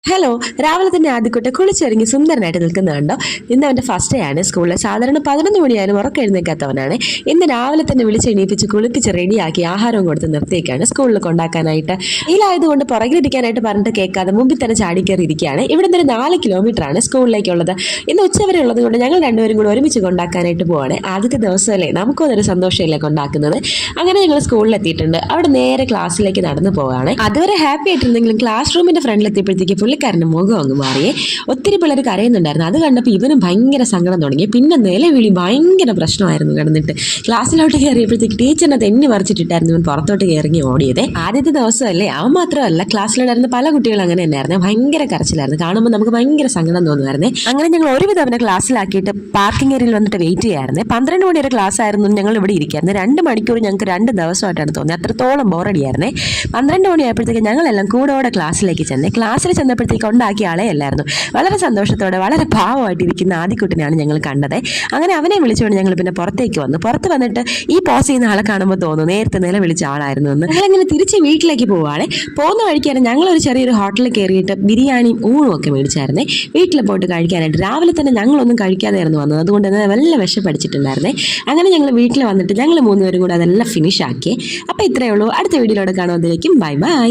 Hello, രാവിലെ തന്നെ ആദ്യക്കുട്ടി കുളിച്ചൊരുങ്ങി സുന്ദരനായിട്ട് നിൽക്കുന്നുണ്ടോ? ഇന്ന് അവൻ്റെ ഫസ്റ്റ് ഡേ ആണ് സ്കൂളിൽ. സാധാരണ 11 മണിയായാലും ഉറക്കം എഴുന്നേക്കാത്തവനാണ്. ഇന്ന് രാവിലെ തന്നെ വിളിച്ചെണീപ്പിച്ച് കുളിപ്പിച്ച് റെഡിയാക്കി ആഹാരവും കൊടുത്ത് നിർത്തിയേക്കാണ് സ്കൂളിൽ കൊണ്ടാക്കാനായിട്ട്. ഇതിലായതുകൊണ്ട് പുറകിലിരിക്കാനായിട്ട് പറഞ്ഞിട്ട് കേൾക്കാതെ മുമ്പിൽ തന്നെ ചാടിക്കയറി ഇരിക്കുകയാണ്. ഇവിടെ നിന്ന് 4 കിലോമീറ്ററാണ് സ്കൂളിലേക്കുള്ളത്. ഇന്ന് ഉച്ചവരെ ഉള്ളത് കൊണ്ട് ഞങ്ങൾ രണ്ടുപേരും കൂടി ഒരുമിച്ച് കൊണ്ടാക്കാനായിട്ട് പോവാണ്. ആദ്യത്തെ ദിവസമല്ലേ, നമുക്കും അതൊരു സന്തോഷമില്ല കൊണ്ടാക്കുന്നത്. അങ്ങനെ ഞങ്ങൾ സ്കൂളിലെത്തിയിട്ടുണ്ട്. അവിടെ നേരെ ക്ലാസ്സിലേക്ക് നടന്നു പോവുകയാണ്. അതുവരെ ഹാപ്പി ആയിട്ടിരുന്നെങ്കിലും ക്ലാസ് റൂമിന്റെ ഫ്രണ്ടിലെത്തിയപ്പോഴത്തേക്ക് പുള്ളിക്കാരൻ്റെ മുഖം അങ്ങ് മാറിയേ. ഒത്തിരി പിള്ളേർ കരയുന്നുണ്ടായിരുന്നു. അത് കണ്ടപ്പോൾ ഇവനും ഭയങ്കര സങ്കടം തുടങ്ങി. പിന്നെ നിലവിളി ഭയങ്കര പ്രശ്നമായിരുന്നു കിടന്നിട്ട്. ക്ലാസ്സിലോട്ട് കയറിയപ്പോഴത്തേക്ക് ടീച്ചറിനെ തെന്നി മറിച്ചിട്ടിട്ടായിരുന്നു ഇവൻ പുറത്തോട്ട് ഇറങ്ങി ഓടിയത്. ആദ്യത്തെ ദിവസമല്ലേ, അവൻ മാത്രമല്ല ക്ലാസ്സിലുണ്ടായിരുന്ന പല കുട്ടികളും അങ്ങനെ തന്നെയായിരുന്നു. ഭയങ്കര കരച്ചിലായിരുന്നു. കാണുമ്പോൾ നമുക്ക് ഭയങ്കര സങ്കടം തോന്നുമായിരുന്നേ. അങ്ങനെ ഞങ്ങൾ ഒരുവിധം അവനെ ക്ലാസ്സിലാക്കിയിട്ട് പാർക്കിംഗ് ഏരിയയിൽ വന്നിട്ട് വെയിറ്റ് ചെയ്യായിരുന്നു. 12 മണി വരെ ക്ലാസ് ആയിരുന്നു. ഞങ്ങൾ ഇവിടെ ഇരിക്കായിരുന്നു. 2 മണിക്കൂർ ഞങ്ങൾക്ക് 2 ദിവസമായിട്ടാണ് തോന്നിയത്. അത്രത്തോളം ബോറടിയായിരുന്നേ. 12 മണിയായപ്പോഴത്തേക്ക് ഞങ്ങളെല്ലാം കൂടെ ക്ലാസ്സിലേക്ക് ചെന്നേ. ക്ലാസ്സിൽ ചെന്നപ്പോഴത്തേക്ക് ഉണ്ടാക്കിയ ആളെ അല്ലായിരുന്നു. വളരെ സന്തോഷത്തോടെ വളരെ പാവമായിട്ടിരിക്കുന്ന ആദ്യക്കുട്ടിനെയാണ് ഞങ്ങൾ കണ്ടത്. അങ്ങനെ അവനെ വിളിച്ചുകൊണ്ട് ഞങ്ങൾ പിന്നെ പുറത്തേക്ക് വന്നു. പുറത്ത് വന്നിട്ട് ഈ പോസ് ചെയ്യുന്ന ആളെ കാണുമ്പോൾ തോന്നുന്നു നേരത്തെ നില വിളിച്ച ആളായിരുന്നു എന്ന്. ഞങ്ങളിങ്ങനെ തിരിച്ച് വീട്ടിലേക്ക് പോവുകയാണ്. പോകുന്ന വഴിക്കാണ് ഞങ്ങളൊരു ചെറിയൊരു ഹോട്ടലിൽ കയറിയിട്ട് ബിരിയാണിയും ഊണും ഒക്കെ മേടിച്ചായിരുന്നേ. വീട്ടിൽ പോയിട്ട് കഴിക്കാനായിട്ട്. രാവിലെ തന്നെ ഞങ്ങളൊന്നും കഴിക്കാതെയായിരുന്നു വന്നത്. അതുകൊണ്ട് തന്നെ വല്ല വിശപ്പടിച്ചിട്ടുണ്ടായിരുന്നേ. അങ്ങനെ ഞങ്ങൾ വീട്ടിൽ വന്നിട്ട് ഞങ്ങൾ 3 പേരും കൂടെ അതെല്ലാം ഫിനിഷ് ആക്കി. അപ്പോൾ ഇത്രയേ ഉള്ളൂ. അടുത്ത വീഡിയോയിലൂടെ കാണുന്നതിലേക്കും ബൈ ബൈ.